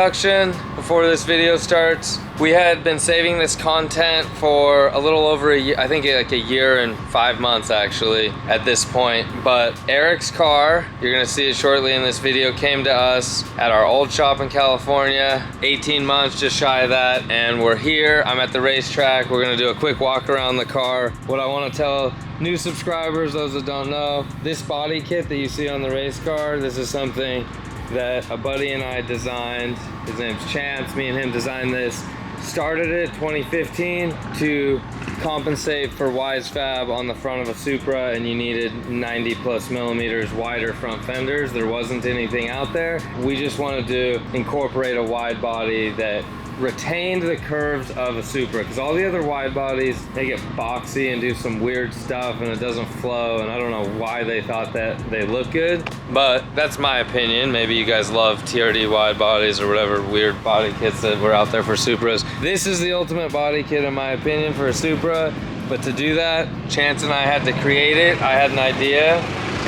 introduction before this video starts. We had been saving this content for a little over a year, I think like a year and 5 months actually at this point. But Eric's car, you're gonna see it shortly in this video, came to us at our old shop in California, 18 months, just shy of that. And we're here, I'm at the racetrack. We're gonna do a quick walk around the car. What I wanna tell new subscribers, those that don't know, this body kit that you see on the race car, this is something that a buddy and I designed. His name's Chance, me and him designed this. Started it 2015 to compensate for wise fab on the front of a Supra, and you needed 90+ millimeters wider front fenders. There wasn't anything out there. We just wanted to incorporate a wide body that retained the curves of a Supra, because all the other wide bodies, they get boxy and do some weird stuff and it doesn't flow, and I don't know why they thought that they look good, but that's my opinion. Maybe you guys love TRD wide bodies or whatever weird body kits that were out there for Supras. This is the ultimate body kit in my opinion for a Supra, but to do that, Chance and I had to create it. I had an idea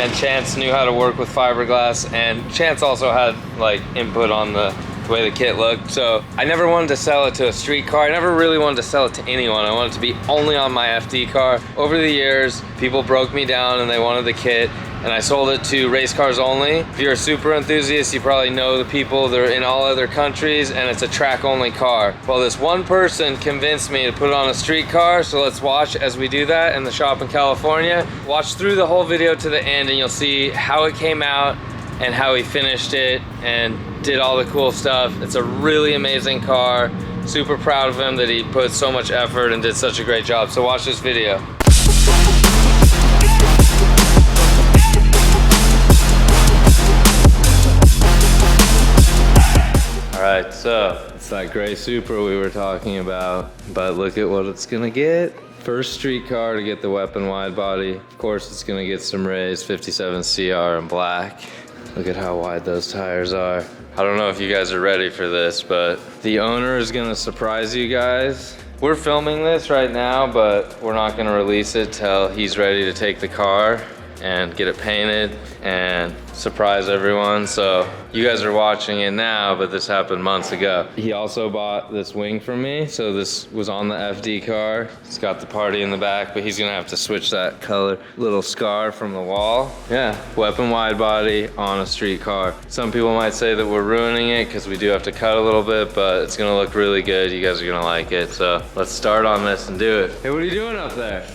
and Chance knew how to work with fiberglass, and Chance also had like input on the way the kit looked. So I never wanted to sell it to a street car. I never really wanted to sell it to anyone. I wanted it to be only on my FD car. Over the years, people broke me down and they wanted the kit, and I sold it to race cars only. If you're a Supra enthusiast, you probably know the people. They're in all other countries and it's a track only car. Well, this one person convinced me to put it on a street car, so let's watch as we do that in the shop in California. Watch through the whole video to the end and you'll see how it came out and how he finished it and did all the cool stuff. It's a really amazing car. Super proud of him that he put so much effort and did such a great job. So watch this video. All right, so it's that gray Supra we were talking about, but look at what it's gonna get. First street car to get the weapon wide body. Of course, it's gonna get some raised 57 CR in black. Look at how wide those tires are. I don't know if you guys are ready for this, but the owner is gonna surprise you guys. We're filming this right now, but we're not gonna release it till he's ready to take the car and get it painted and surprise everyone. So you guys are watching it now, but this happened months ago. He also bought this wing from me. So this was on the FD car. It's got the party in the back, but he's gonna have to switch that color. Little scar from the wall. Yeah, weapon wide body on a street car. Some people might say that we're ruining it because we do have to cut a little bit, but it's gonna look really good. You guys are gonna like it. So let's start on this and do it. Hey, what are you doing up there?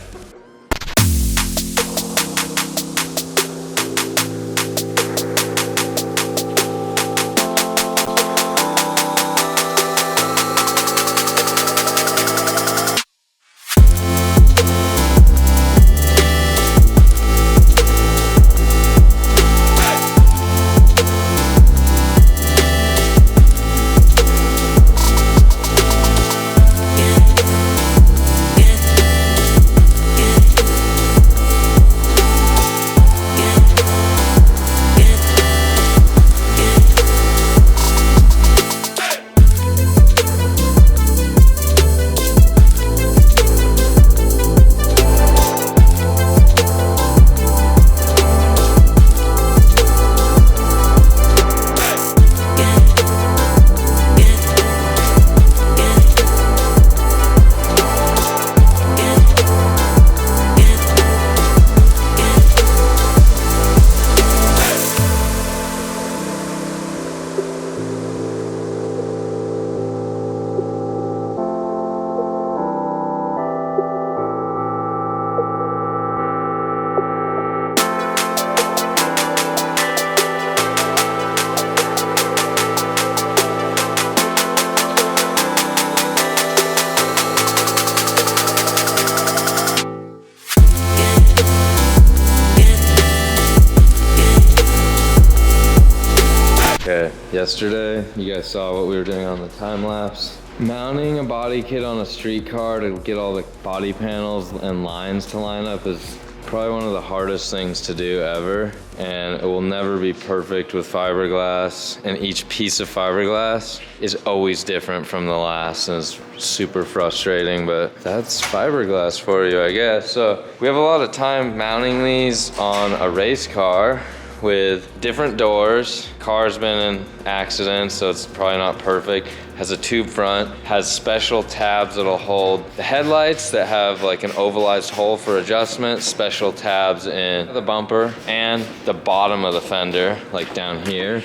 Yesterday, you guys saw what we were doing on the time lapse. Mounting a body kit on a street car to get all the body panels and lines to line up is probably one of the hardest things to do ever, and it will never be perfect with fiberglass, and each piece of fiberglass is always different from the last, and it's super frustrating, but that's fiberglass for you, I guess. So we have a lot of time mounting these on a race car, with different doors. Car's been in accidents, so it's probably not perfect. Has a tube front, has special tabs that'll hold the headlights that have like an ovalized hole for adjustment, special tabs in the bumper and the bottom of the fender, like down here,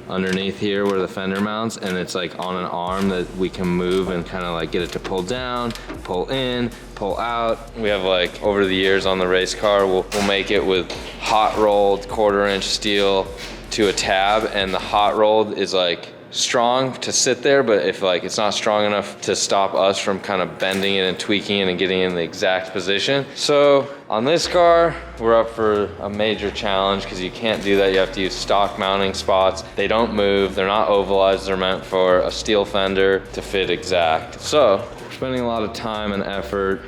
underneath here where the fender mounts, and it's like on an arm that we can move and kind of like get it to pull down, pull in, pull out. We have like over the years on the race car, we'll make it with hot rolled 1/4 inch steel to a tab, and the hot rolled is like strong to sit there, but if like it's not strong enough to stop us from kind of bending it and tweaking it and getting in the exact position. So on this car, we're up for a major challenge because you can't do that. You have to use stock mounting spots. They don't move, they're not ovalized, they're meant for a steel fender to fit exact. So spending a lot of time and effort,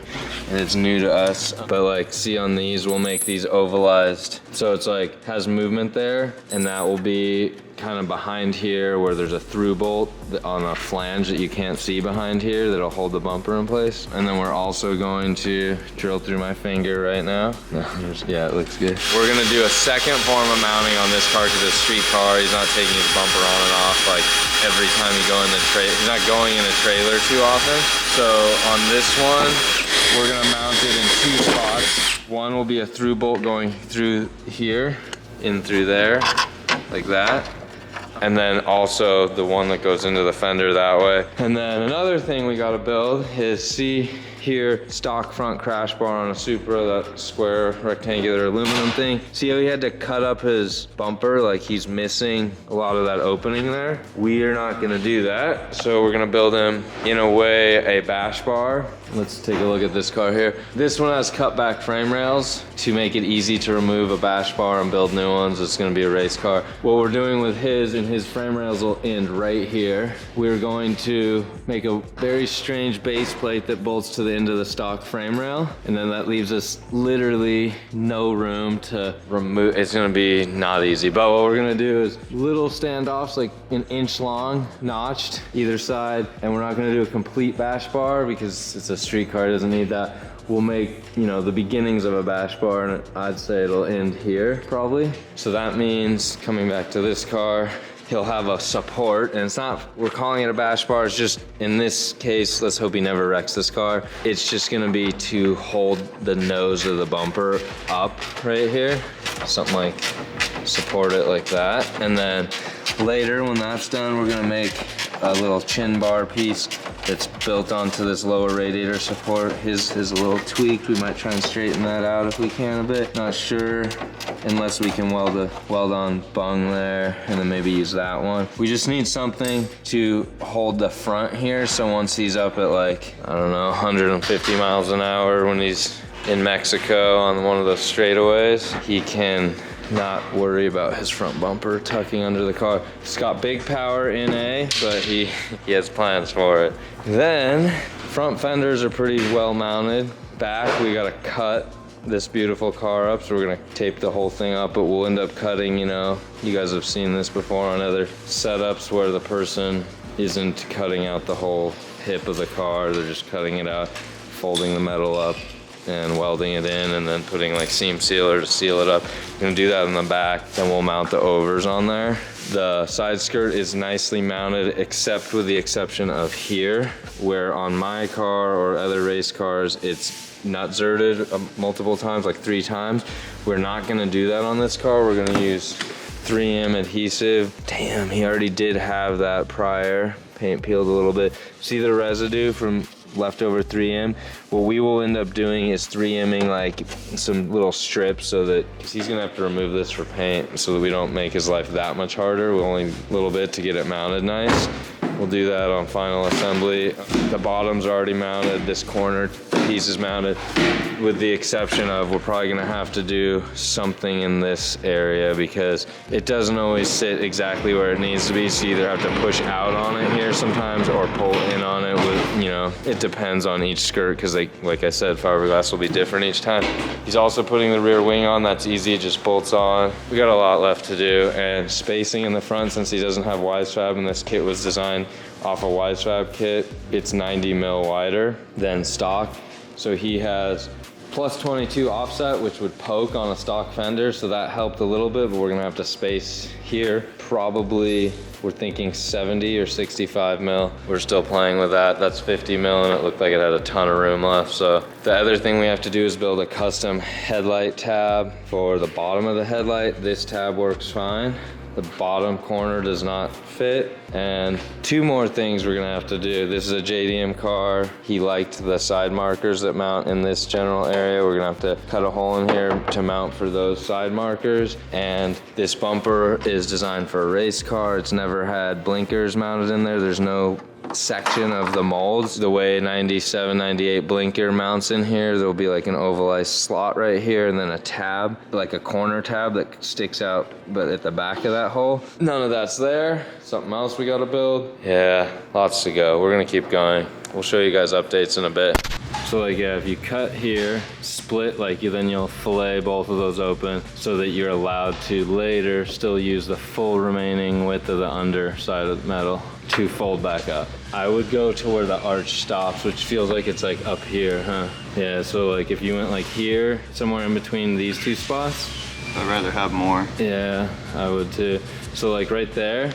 and it's new to us, but like see on these, we'll make these ovalized. So it's like has movement there, and that will be kind of behind here where there's a through bolt on a flange that you can't see behind here that'll hold the bumper in place. And then we're also going to drill through my finger right now. Yeah, it looks good. We're gonna do a second form of mounting on this car because it's a street car. He's not taking his bumper on and off like every time you go in the trailer. He's not going in a trailer too often. So on this one, we're gonna mount it in 2 spots. One will be a through bolt going through here, in through there, like that. And then also the one that goes into the fender that way. And then another thing we gotta build is, see here, stock front crash bar on a Supra, that square rectangular aluminum thing. See how he had to cut up his bumper? Like he's missing a lot of that opening there. We are not gonna do that. So we're gonna build him, in a way, a bash bar. Let's take a look at this car here. This one has cut back frame rails to make it easy to remove a bash bar and build new ones. It's gonna be a race car. What we're doing with his, and his frame rails will end right here. We're going to make a very strange base plate that bolts to the end of the stock frame rail, and then that leaves us literally no room to remove. It's gonna be not easy, but what we're gonna do is little standoffs like 1 inch long, notched either side, and we're not gonna do a complete bash bar because it's a street car, it doesn't need that. We'll make, you know, the beginnings of a bash bar, and I'd say it'll end here probably. So that means, coming back to this car, he'll have a support, and it's not, we're calling it a bash bar, it's just, in this case, let's hope he never wrecks this car, it's just gonna be to hold the nose of the bumper up right here. Something like, support it like that. And then later, when that's done, we're gonna make a little chin bar piece that's built onto this lower radiator support. His is a little tweaked. We might try and straighten that out if we can a bit. Not sure, unless we can weld on bung there and then maybe use that one. We just need something to hold the front here, so once he's up at like, I don't know, 150 miles an hour when he's in Mexico on one of those straightaways, he can not worry about his front bumper tucking under the car. It's got big power in A, but he has plans for it. Then, front fenders are pretty well mounted. Back, we gotta cut this beautiful car up, so we're gonna tape the whole thing up, but we'll end up cutting, you know, you guys have seen this before on other setups where the person isn't cutting out the whole hip of the car, they're just cutting it out, folding the metal up and welding it in, and then putting like seam sealer to seal it up. We're gonna do that in the back, then we'll mount the overs on there. The side skirt is nicely mounted, except with the exception of here, where on my car or other race cars, it's nut zerted multiple times, like 3 times. We're not gonna do that on this car. We're gonna use 3M adhesive. Damn, he already did have that prior. Paint peeled a little bit. See the residue from leftover 3M? What we will end up doing is 3Ming like some little strips, so that, because he's gonna have to remove this for paint, so that we don't make his life that much harder. We'll only a little bit to get it mounted nice. We'll do that on final assembly. The bottom's already mounted, this corner piece is mounted, with the exception of we're probably gonna have to do something in this area because it doesn't always sit exactly where it needs to be, so you either have to push out on it here sometimes or pull in on it with, you know, it depends on each skirt, because like I said, fiberglass will be different each time. He's also putting the rear wing on. That's easy, it just bolts on. We got a lot left to do, and spacing in the front, since he doesn't have Widesfab and this kit was designed off a Widesfab kit, it's 90 mil wider than stock. So he has plus 22 offset, which would poke on a stock fender, so that helped a little bit, but we're gonna have to space here. Probably, we're thinking 70 or 65 mil. We're still playing with that. That's 50 mil, and it looked like it had a ton of room left. So the other thing we have to do is build a custom headlight tab for the bottom of the headlight. This tab works fine. The bottom corner does not fit. And two more things we're gonna have to do. This is a JDM car. He liked the side markers that mount in this general area. We're gonna have to cut a hole in here to mount for those side markers. And this bumper is designed for a race car. It's never had blinkers mounted in there. There's no section of the molds the way 97, 98 blinker mounts in here. There'll be like an ovalized slot right here, and then a tab, like a corner tab that sticks out but at the back of that hole. None of that's there. Something else we gotta build. Yeah, lots to go. We're gonna keep going. We'll show you guys updates in a bit. So like, yeah, if you cut here, split, like then you'll fillet both of those open so that you're allowed to later still use the full remaining width of the underside of the metal to fold back up. I would go to where the arch stops, which feels like it's like up here, huh? Yeah, so like if you went like here, somewhere in between these two spots. I'd rather have more. Yeah, I would too. So like right there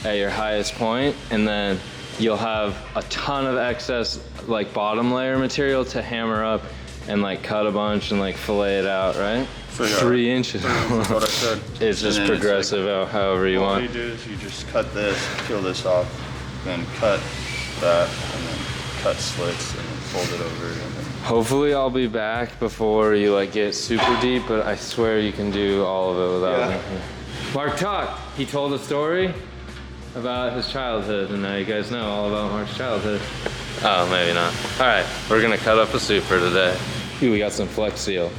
at your highest point, and then you'll have a ton of excess like bottom layer material to hammer up and like cut a bunch and like fillet it out, right? For 3 inches. That's what I said. It's just progressive, like, however you want. All you do is you just cut this, peel this off, then cut that, and then cut slits, and then fold it over. And then... Hopefully I'll be back before you like get super deep, but I swear you can do all of it without me. Mark talked. He told a story about his childhood, and now you guys know all about Mark's childhood. Oh, maybe not. All right, we're gonna cut up a Supra today. Ooh, we got some Flex Seal.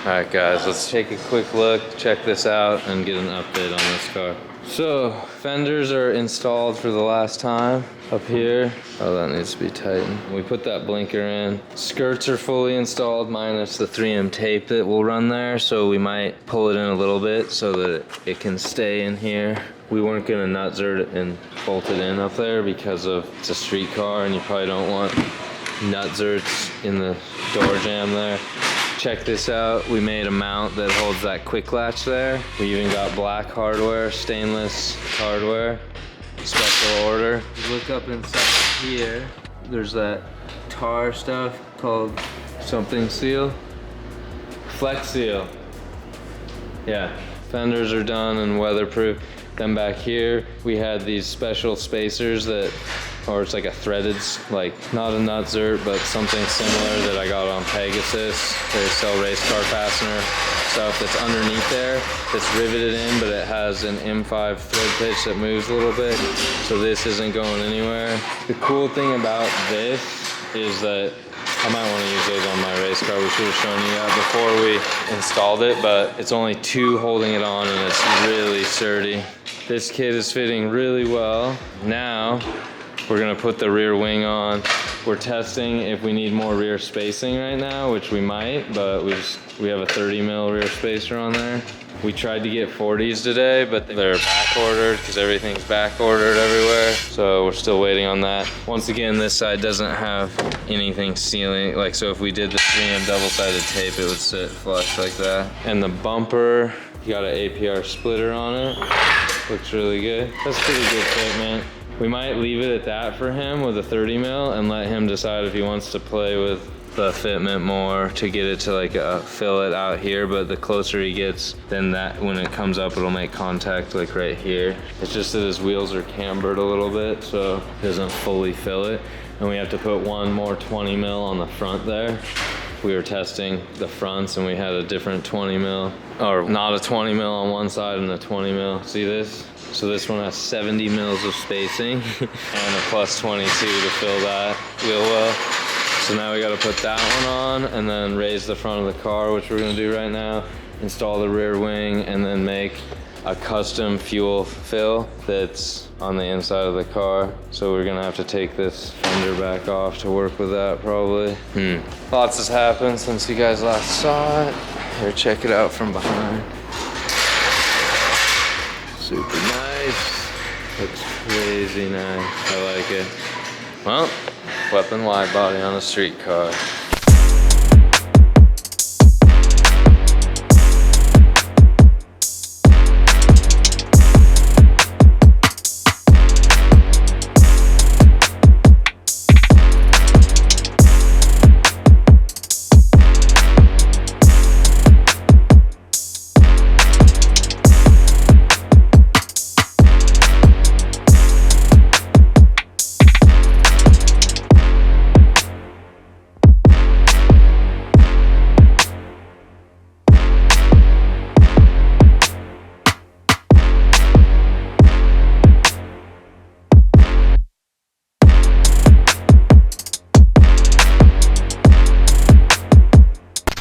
All right, guys, let's take a quick look, check this out, and get an update on this car. So, fenders are installed for the last time up here. Oh, that needs to be tightened. We put that blinker in. Skirts are fully installed minus the 3M tape that will run there, so we might pull it in a little bit so that it can stay in here. We weren't gonna nut zert it and bolt it in up there because it's a street car and you probably don't want nut zerts in the door jamb there. Check this out. We made a mount that holds that quick latch there. We even got black hardware, stainless hardware, special order. Look up inside here. There's that tar stuff called something seal. Flex Seal. Yeah, fenders are done and weatherproof. Then back here, we had these special spacers that, or it's like a threaded, like not a nut zert, but something similar that I got on Pegasus. They sell race car fastener stuff that's underneath there, that's riveted in, but it has an M5 thread pitch that moves a little bit, so this isn't going anywhere. The cool thing about this is that I might want to use those on my race car. We should have shown you that before we installed it, but it's only 2 holding it on and it's really sturdy. This kit is fitting really well. Now, we're gonna put the rear wing on. We're testing if we need more rear spacing right now, which we might, but we have a 30 mil rear spacer on there. We tried to get 40s today, but they're back ordered because everything's back ordered everywhere. So we're still waiting on that. Once again, this side doesn't have anything sealing. Like, so if we did the 3M double-sided tape, it would sit flush like that. And the bumper, you got an APR splitter on it. Looks really good. That's pretty good fitment. We might leave it at that for him with a 30 mil and let him decide if he wants to play with the fitment more to get it to like a fillet out here, but the closer he gets, then that when it comes up, it'll make contact like right here. It's just that his wheels are cambered a little bit, so it doesn't fully fill it. And we have to put one more 20 mil on the front there. We were testing the fronts and we had a different 20 mil, or not a 20 mil on one side and a 20 mil. See this? So this one has 70 mils of spacing and a plus 22 to fill that wheel well. So now we got to put that one on and then raise the front of the car, which we're going to do right now, install the rear wing, and then make a custom fuel fill that's on the inside of the car. So we're going to have to take this fender back off to work with that probably. Lots has happened since you guys last saw it. Here, check it out from behind. Super nice. Looks crazy nice. I like it. Well, weapon wide body on a street car.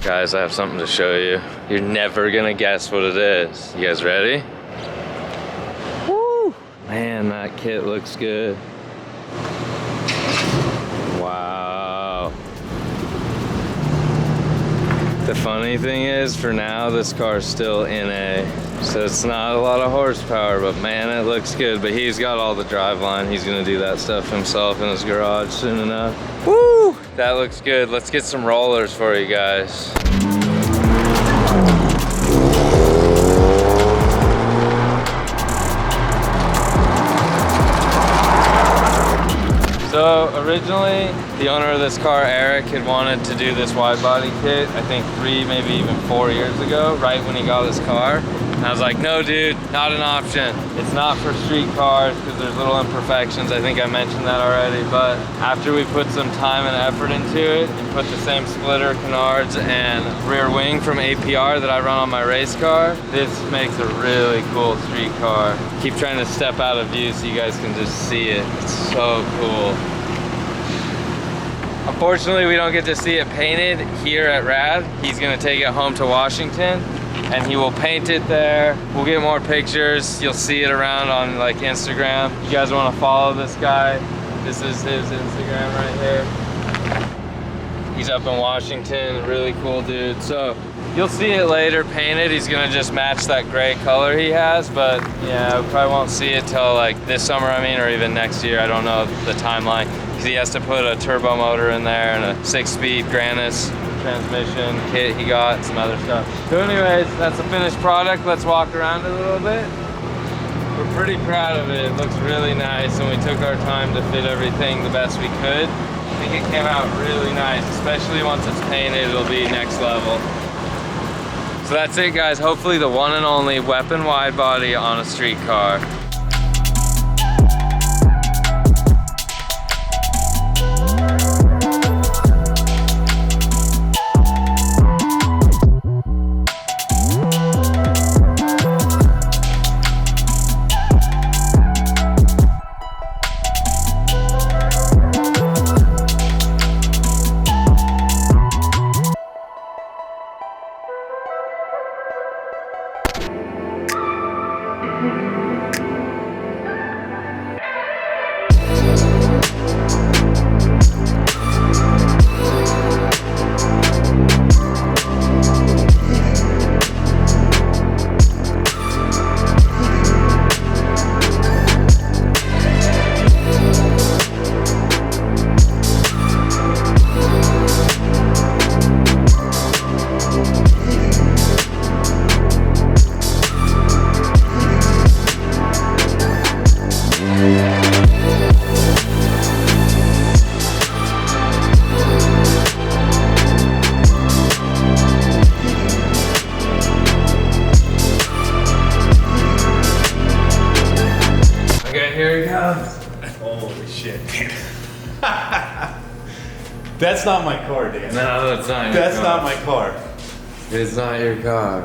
Guys, I have something to show you. You're never gonna guess what it is. You guys ready? Woo! Man, that kit looks good. Wow. The funny thing is, for now, this car's still NA. So it's not a lot of horsepower, but man, it looks good. But he's got all the driveline. He's gonna do that stuff himself in his garage soon enough. Woo! That looks good. Let's get some rollers for you guys. So originally, the owner of this car, Eric, had wanted to do this wide body kit, I think 3, maybe even 4 years ago, right when he got his car. And I was like, no dude, not an option. It's not for street cars because there's little imperfections. I think I mentioned that already. But after we put some time and effort into it and put the same splitter, canards, and rear wing from APR that I run on my race car, this makes a really cool street car. Keep trying to step out of view so you guys can just see it. It's so cool. Unfortunately, we don't get to see it painted here at Rad. He's gonna take it home to Washington and he will paint it there. We'll get more pictures. You'll see it around on like Instagram. You guys wanna follow this guy? This is his Instagram right here. He's up in Washington, really cool dude. So you'll see it later painted. He's gonna just match that gray color he has, but yeah, we probably won't see it till like this summer, I mean, or even next year. I don't know the timeline. Because he has to put a turbo motor in there and a 6-speed Grannis transmission kit he got, some other stuff. So anyways, that's the finished product. Let's walk around a little bit. We're pretty proud of it. It looks really nice, and we took our time to fit everything the best we could. I think it came out really nice, especially once it's painted, it'll be next level. So that's it guys, hopefully the one and only weapon wide body on a street car. Holy shit, dude. That's not my car, Dan. No, that's not your That's car. not my car. It's not your car.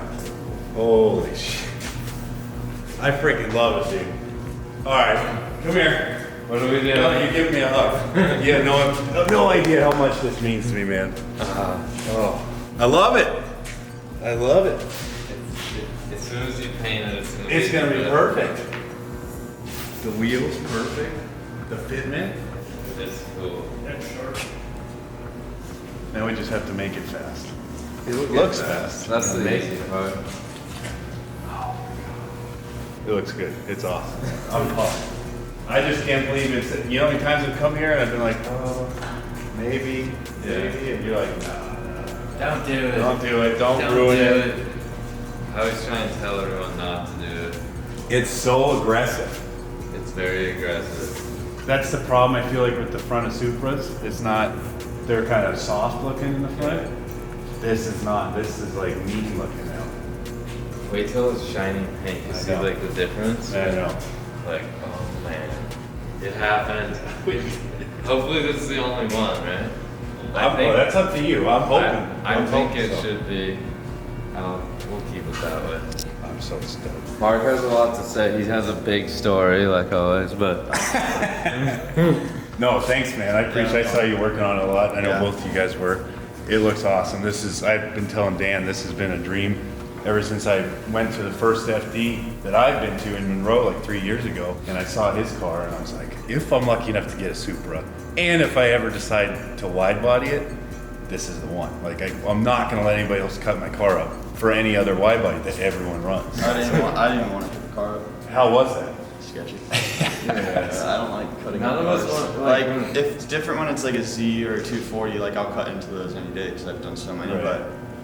Holy shit. I freaking love it, dude. Alright, come here. What are we doing? No, you're giving me a hug. You have no idea how much this means to me, man. Oh, I love it. I love it. As soon as you paint it, It's gonna be perfect. The wheels perfect. The fitment. It's cool. Now we just have to make it fast. It looks fast. That's the amazing part. It looks good. It's awesome. I'm pumped. I just can't believe it's. You know how many times I've come here and I've been like, oh, maybe, and you're like, no. Don't do it. Don't do it. Don't ruin it. I always try and tell everyone not to do it. It's so aggressive. It's very aggressive. That's the problem I feel like with the front of Supras. It's not. They're kind of soft looking in the front. This is not. This is like mean looking now. Wait till it's shiny pink. You see like the difference? I know. Like, oh man, it happened. Hopefully this is the only one, right? Well, that's up to you. I'm hoping. I think it should be. We'll keep it that way. I'm so stoked. Mark has a lot to say. He has a big story, like always, but No, thanks, man. I appreciate. I saw you working on it a lot. I know Yeah. both of you guys were. It looks awesome. I've been telling Dan, this has been a dream ever since I went to the first FD that I've been to in Monroe like 3 years ago, and I saw his car, and I was like, if I'm lucky enough to get a Supra, and if I ever decide to wide body it, this is the one. Like, I'm not gonna let anybody else cut my car up for any other wide body that everyone runs. I didn't want to put the car up. How was that? Sketchy. I don't like cutting None up of us cars. want- Like, if it's different when it's like a Z or a 240, like I'll cut into those any day because I've done so many. Right.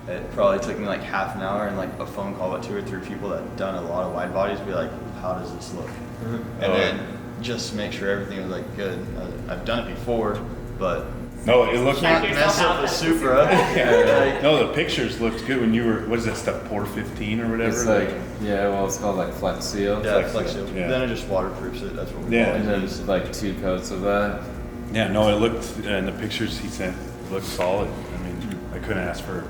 But it probably took me like half an hour and like a phone call with 2 or 3 people that done a lot of wide bodies. Be like, how does this look? And then just make sure everything was like good. I've done it before, but No, it looked. can't yourself mess out up a that Supra. Like, No, the pictures looked good when you were. What is that stuff? Pour 15 or whatever. it's like, yeah, well, it's called like Flex Seal. yeah, Flex flex seal, seal. yeah. Then it just waterproofs it. That's what we Yeah. call it. And then it's like 2 coats of that. Yeah, no, it looked, and the pictures he sent looked solid. I mean, I couldn't ask for.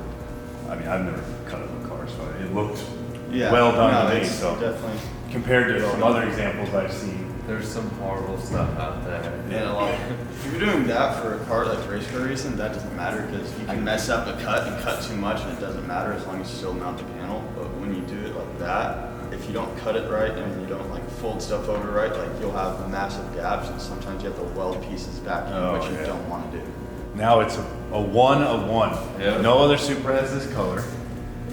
I mean, I've never cut up a car, so it looked Yeah, well done no, to me. it's So definitely. compared to some other examples I've seen. There's some horrible stuff out there. And a lot. If you're doing that for a car like race car racing, that doesn't matter because you can mess up a cut and cut too much, and it doesn't matter as long as you still mount the panel. But when you do it like that, if you don't cut it right and you don't like fold stuff over right, like you'll have massive gaps, and sometimes you have to weld pieces back in, Oh, which you yeah. don't want to do. Now it's a one of one. Yeah. No other Supra has this color.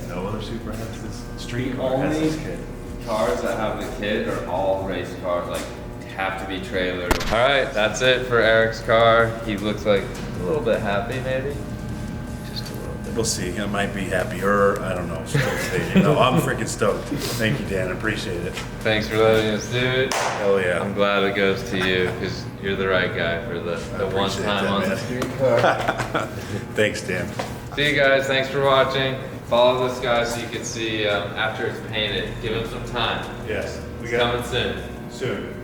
No other Supra has this street The car. Has only this kit. cars that have the kit are all race cars, like have to be trailered. All right, that's it for Eric's car. He looks like a little bit happy, maybe. Just a little bit. We'll see. I might be happier. I don't know. Still stating. No, I'm freaking stoked. Thank you, Dan. I appreciate it. Thanks for letting us do it. Hell yeah. I'm glad it goes to you because you're the right guy for the one appreciate time that, on the man. street car. Thanks, Dan. See you guys. Thanks for watching. Follow this guy so you can see after it's painted. Give him some time. Yes. We It's coming soon. soon.